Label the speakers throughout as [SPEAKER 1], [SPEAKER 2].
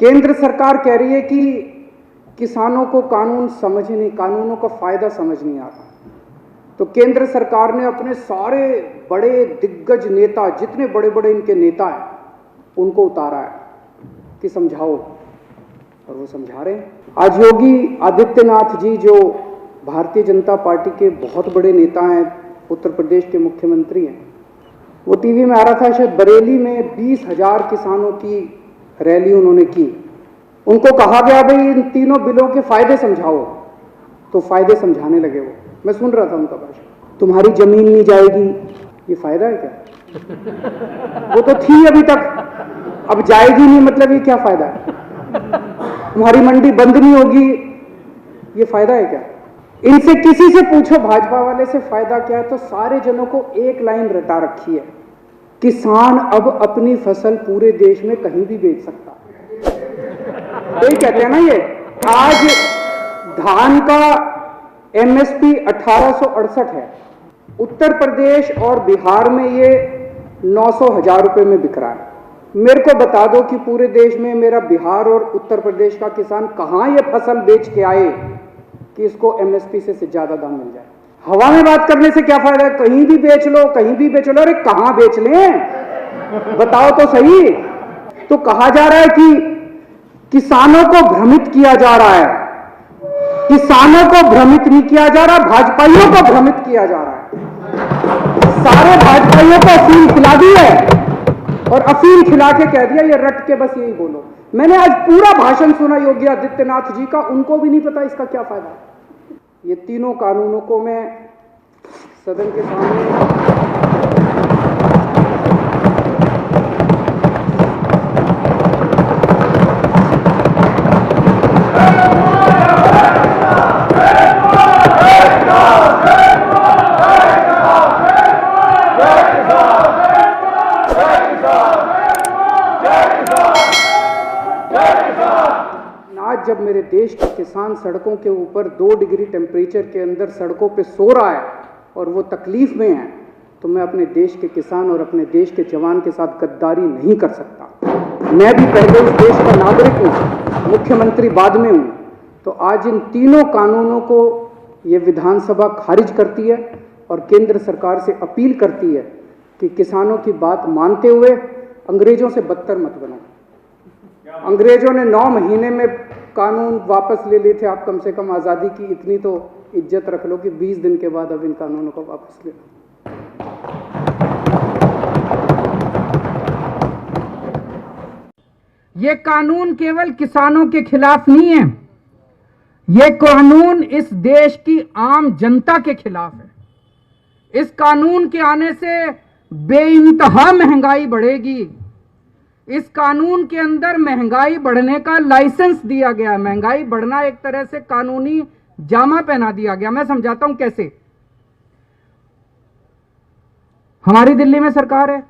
[SPEAKER 1] केंद्र सरकार कह रही है कि किसानों को कानूनों का फायदा समझ नहीं आता। तो केंद्र सरकार ने अपने सारे बड़े दिग्गज नेता, जितने बड़े बड़े इनके नेता हैं, उनको उतारा है कि समझाओ, और वो समझा रहे हैं। आज योगी आदित्यनाथ जी, जो भारतीय जनता पार्टी के बहुत बड़े नेता हैं, उत्तर प्रदेश के मुख्यमंत्री हैं, वो टीवी में आ रहा था, शायद बरेली में 20,000 किसानों की रैली उन्होंने की। उनको कहा गया भाई इन तीनों बिलों के फायदे समझाओ, तो फायदे समझाने लगे वो। मैं सुन रहा था उनका भाषण। तुम्हारी जमीन नहीं जाएगी, ये फायदा है क्या? वो तो थी अभी तक, अब जाएगी नहीं, मतलब ये क्या फायदा है? तुम्हारी मंडी बंद नहीं होगी, ये फायदा है क्या? इनसे किसी से पूछो भाजपा वाले से फायदा क्या है, तो सारे जनों को एक लाइन रटा रखी है, किसान अब अपनी फसल पूरे देश में कहीं भी बेच सकता है। यही कहते हैं ना ये। आज धान का एमएसपी 1868 है, उत्तर प्रदेश और बिहार में ये 900,000 रुपए में बिक रहा है। मेरे को बता दो कि पूरे देश में मेरा बिहार और उत्तर प्रदेश का किसान कहां ये फसल बेच के आए कि इसको एमएसपी से ज्यादा दाम मिल जाए। हवा में बात करने से क्या फायदा है? कहीं भी बेच लो, कहीं भी बेच लो। अरे कहां बेच लें, बताओ तो सही। तो कहा जा रहा है कि किसानों को भ्रमित किया जा रहा है। किसानों को भ्रमित नहीं किया जा रहा, भाजपाइयों को भ्रमित किया जा रहा है। सारे भाजपाइयों को अफीम खिला दी है, और अफीम खिला के कह दिया ये रट के बस यही बोलो। मैंने आज पूरा भाषण सुना योगी आदित्यनाथ जी का, उनको भी नहीं पता इसका क्या फायदा है। ये तीनों कानूनों को मैं सदन के सामने जब मेरे देश का किसान सड़कों के ऊपर 2 डिग्री टेम्परेचर के अंदर सड़कों पे सो रहा है और वो तकलीफ में है, तो मैं अपने देश के किसान और अपने देश के जवान के साथ गद्दारी नहीं कर सकता। मैं भी पहले इस देश का नागरिक हूँ, मुख्यमंत्री बाद में हूँ। तो आज इन तीनों कानूनों को ये विधानसभा खारिज करती है और केंद्र सरकार से अपील करती है कि किसानों की बात मानते हुए अंग्रेजों से बदतर मत बनो। अंग्रेजों ने 9 महीने में कानून वापस ले लिए थे, आप कम से कम आज़ादी की इतनी तो इज्जत रख लो कि 20 दिन के बाद अब इन कानूनों को वापस ले लो।
[SPEAKER 2] ये कानून केवल किसानों के खिलाफ नहीं है, ये कानून इस देश की आम जनता के खिलाफ है। इस कानून के आने से बेइंतहा महंगाई बढ़ेगी। इस कानून के अंदर महंगाई बढ़ने का लाइसेंस दिया गया है। महंगाई बढ़ना एक तरह से कानूनी जामा पहना दिया गया। मैं समझाता हूं कैसे। हमारी दिल्ली में सरकार है,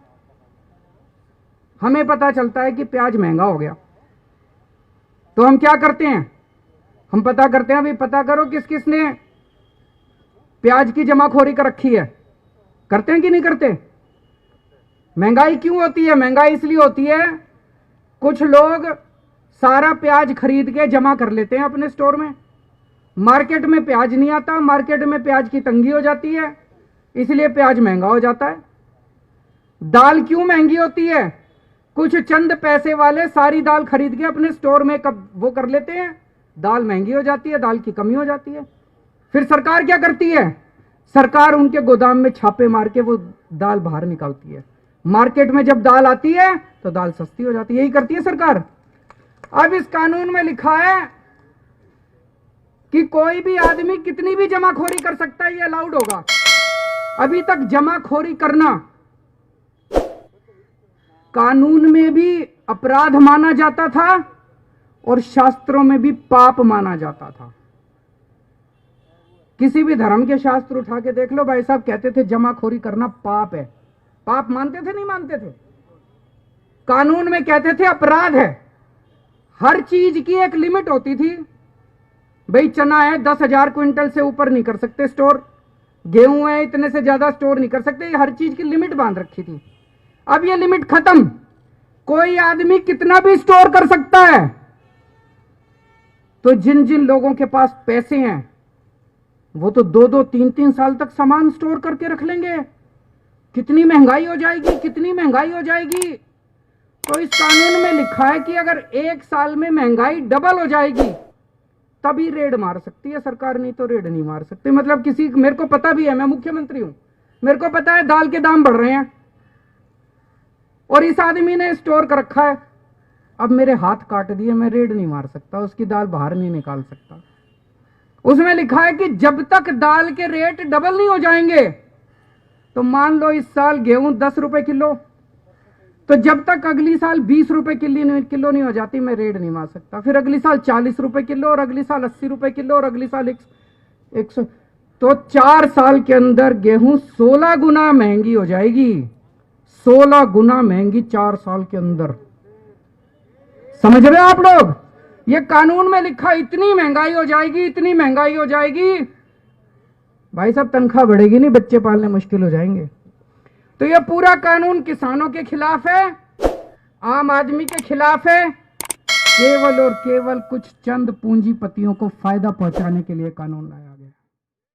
[SPEAKER 2] हमें पता चलता है कि प्याज महंगा हो गया, तो हम क्या करते हैं? हम पता करते हैं, अभी पता करो किस किस ने प्याज की जमाखोरी कर रखी है। करते हैं कि नहीं करते? महंगाई क्यों होती है? महंगाई इसलिए होती है, कुछ लोग सारा प्याज खरीद के जमा कर लेते हैं अपने स्टोर में। मार्केट में प्याज नहीं आता, मार्केट में प्याज की तंगी हो जाती है, इसलिए प्याज महंगा हो जाता है। दाल क्यों महंगी होती है? कुछ चंद पैसे वाले सारी दाल खरीद के अपने स्टोर में वो कर लेते हैं, दाल महंगी हो जाती है, दाल की कमी हो जाती है। फिर सरकार क्या करती है? सरकार उनके गोदाम में छापे मार के वो दाल बाहर निकालती है। मार्केट में जब दाल आती है तो दाल सस्ती हो जाती है। यही करती है सरकार। अब इस कानून में लिखा है कि कोई भी आदमी कितनी भी जमाखोरी कर सकता है, ये अलाउड होगा। अभी तक जमाखोरी करना कानून में भी अपराध माना जाता था और शास्त्रों में भी पाप माना जाता था। किसी भी धर्म के शास्त्र उठा के देख लो, भाई साहब कहते थे जमाखोरी करना पाप है। पाप मानते थे? नहीं मानते थे। कानून में कहते थे अपराध है। हर चीज की एक लिमिट होती थी। भाई चना है 10,000 क्विंटल से ऊपर नहीं कर सकते स्टोर, गेहूं है इतने से ज्यादा स्टोर नहीं कर सकते। हर चीज की लिमिट बांध रखी थी। अब ये लिमिट खत्म। कोई आदमी कितना भी स्टोर कर सकता है। तो जिन जिन लोगों के पास पैसे हैं वो तो 2-2, 3-3 साल तक सामान स्टोर करके रख लेंगे। कितनी महंगाई हो जाएगी, कितनी महंगाई हो जाएगी। तो इस कानून में लिखा है कि अगर 1 साल में महंगाई डबल हो जाएगी तभी रेड मार सकती है सरकार, नहीं तो रेड नहीं मार सकती। मतलब किसी, मेरे को पता भी है, मैं मुख्यमंत्री हूं, मेरे को पता है दाल के दाम बढ़ रहे हैं और इस आदमी ने स्टोर कर रखा है, अब मेरे हाथ काट दिए, मैं रेड नहीं मार सकता, उसकी दाल बाहर नहीं निकाल सकता। उसमें लिखा है कि जब तक दाल के रेट डबल नहीं हो जाएंगे, तो मान लो इस साल गेहूं 10 रुपए किलो, तो जब तक अगली साल 20 रुपए किलो नहीं हो जाती, मैं रेड नहीं मार सकता। फिर अगली साल 40 रुपए किलो, और अगली साल 80 रुपए किलो, और अगली साल 100। तो 4 साल के अंदर गेहूं 16 गुना महंगी हो जाएगी, 16 गुना महंगी 4 साल के अंदर। समझ रहे हो आप लोग? ये कानून में लिखा, इतनी महंगाई हो जाएगी, इतनी महंगाई हो जाएगी, भाई साहब तनख्वाह बढ़ेगी नहीं, बच्चे पालने मुश्किल हो जाएंगे। तो ये पूरा कानून किसानों के खिलाफ है, आम आदमी के खिलाफ है, केवल और केवल कुछ चंद पूंजीपतियों को फायदा पहुंचाने के लिए कानून लाया।